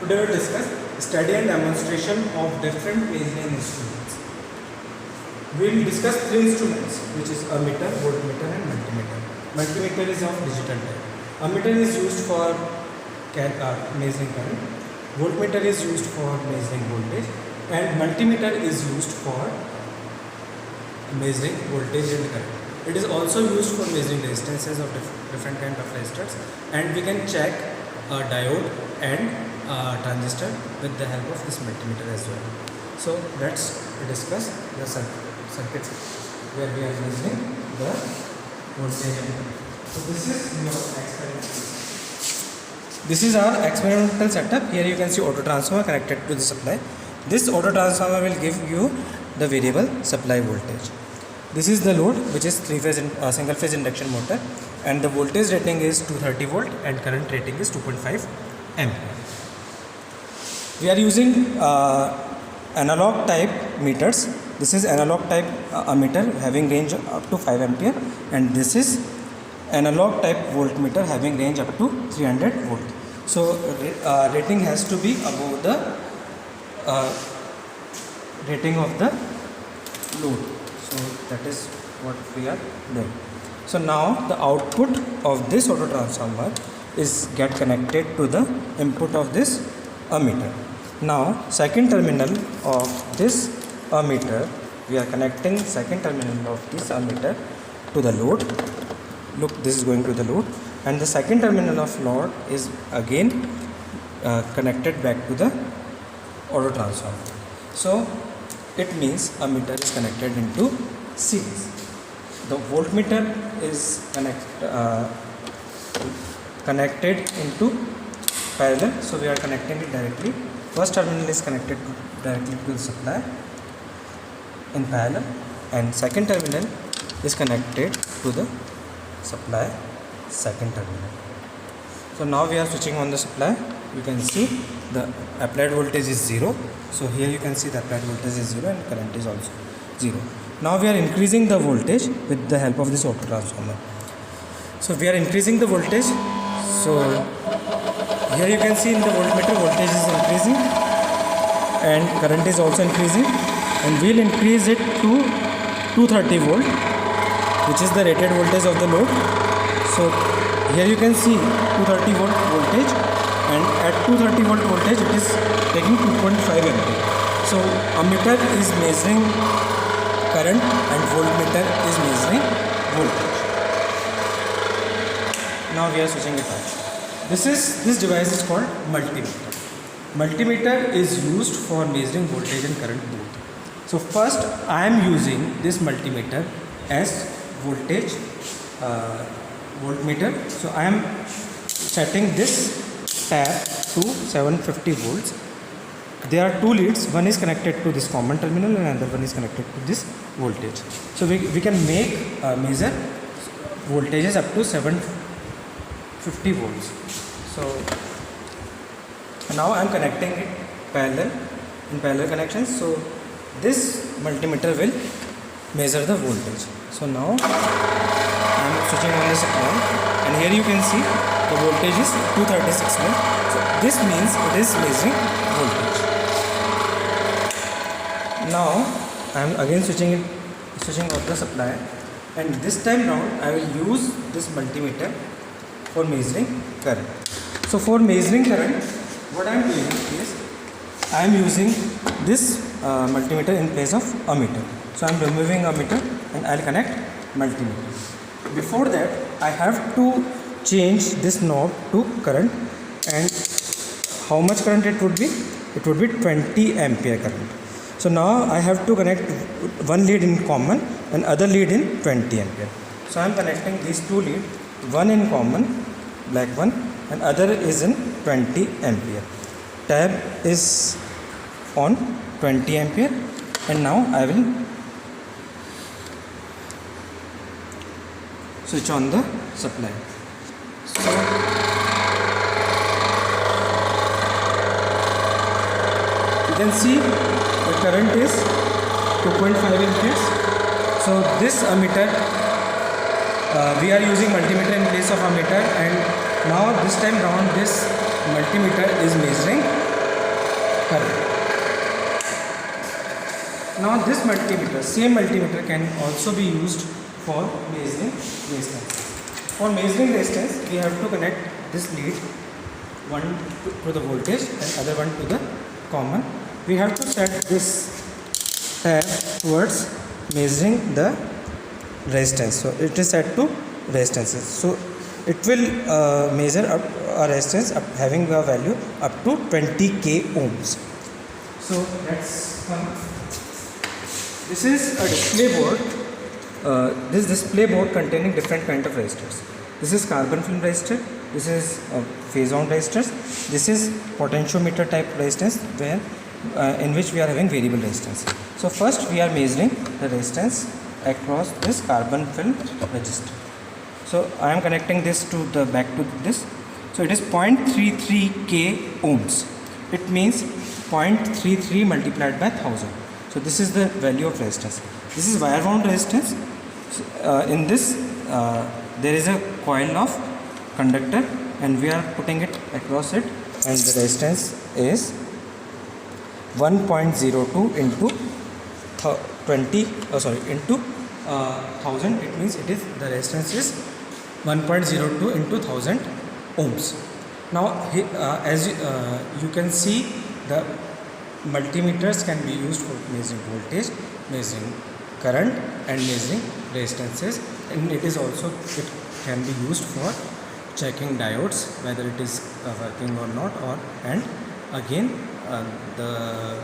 Today we will discuss study and demonstration of different measuring instruments. We will discuss three instruments, which is ammeter, voltmeter and multimeter. Multimeter is of digital type. Ammeter is used for measuring current. Voltmeter is used for measuring voltage, and multimeter is used for measuring voltage and current. It is also used for measuring resistances of different kind of resistors, and we can check a diode and transistor with the help of this multimeter as well. So let's discuss the circuits where we are measuring the voltage and current. So this is your experimental. This is our experimental setup. Here you can see auto transformer connected to the supply. This auto transformer will give you the variable supply voltage. This is the load, which is single phase induction motor, and the voltage rating is 230 volt and current rating is 2.5 ampere. We are using analog type meters. This is analog type ammeter having range up to 5 ampere, and this is analog type voltmeter having range up to 300 volt. So rating has to be above the rating of the load. So that is what we are doing. So now the output of this auto transformer is get connected to the input of this ammeter. Now second terminal of this ammeter, we are connecting second terminal of this ammeter to the load. Look, this is going to the load, and the second terminal of load is again connected back to the auto transformer. So it means ammeter is connected into series. The voltmeter is connected into parallel, so we are connecting it directly. First terminal is connected directly to the supply in parallel, and second terminal is connected to the supply second terminal. So now we are switching on the supply. You can see the applied voltage is 0. So here you can see the applied voltage is 0 and current is also 0. Now we are increasing the voltage with the help of this auto transformer. So we are increasing the voltage. So here you can see in the voltmeter voltage is increasing and current is also increasing, and we will increase it to 230 volt, which is the rated voltage of the load. So here you can see 230 volt voltage, and at 230 volt voltage it is taking 2.5 ampere. So ammeter is measuring current and voltmeter is measuring voltage. Now we are switching it on. This device is called multimeter. Multimeter is used for measuring voltage and current both. So first I am using this multimeter as voltage voltmeter. So I am setting this tab to 750 volts. There are two leads. One is connected to this common terminal and another one is connected to this voltage. So we can measure voltages up to 750 volts. So now I am connecting it in parallel connections. So this multimeter will measure the voltage. So now I am switching on the supply, and here you can see the voltage is 236 volt. So this means it is measuring voltage. Now I am again switching off the supply, and this time round I will use this multimeter for measuring current. So for measuring current, what I am doing is I am using this multimeter in place of ammeter. So I am removing ammeter and I will connect multimeter. Before that, I have to change this knob to current, and how much current it would be? It would be 20 ampere current. So now I have to connect one lead in common and other lead in 20 ampere. So I am connecting these two leads, one in common, black one, and other is in 20 ampere. Tab is on 20 ampere, and now I will switch on the supply. So you can see the current is 2.5 amperes. So this ammeter, we are using multimeter in place of ammeter, and now this time round this multimeter is measuring current. Now this multimeter, same multimeter can also be used for measuring resistance. For measuring resistance, we have to connect this lead, one to the voltage and other one to the common. We have to set this tab towards measuring the resistance. So it is set to resistances. So it will measure up a resistance having a value up to 20k ohms. So that's one. This is a display board. This display board containing different kind of resistors. This is carbon film resistor. This is phase on resistors. This is potentiometer type resistance where in which we are having variable resistance. So first we are measuring the resistance across this carbon film resistor. So I am connecting this to the back to this. So it is 0.33k ohms. It means 0.33 multiplied by 1000. So this is the value of resistance. This is wire wound resistance. In this there is a coil of conductor and we are putting it across it, and the resistance is 1.02 into 1000. It means it is the resistance is 1.02 into 1000 ohms. Now as you can see, the multimeters can be used for measuring voltage, measuring current and measuring resistances, and it can be used for checking diodes whether it is working or not, and again the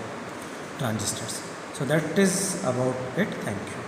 transistors. So that is about it. Thank you.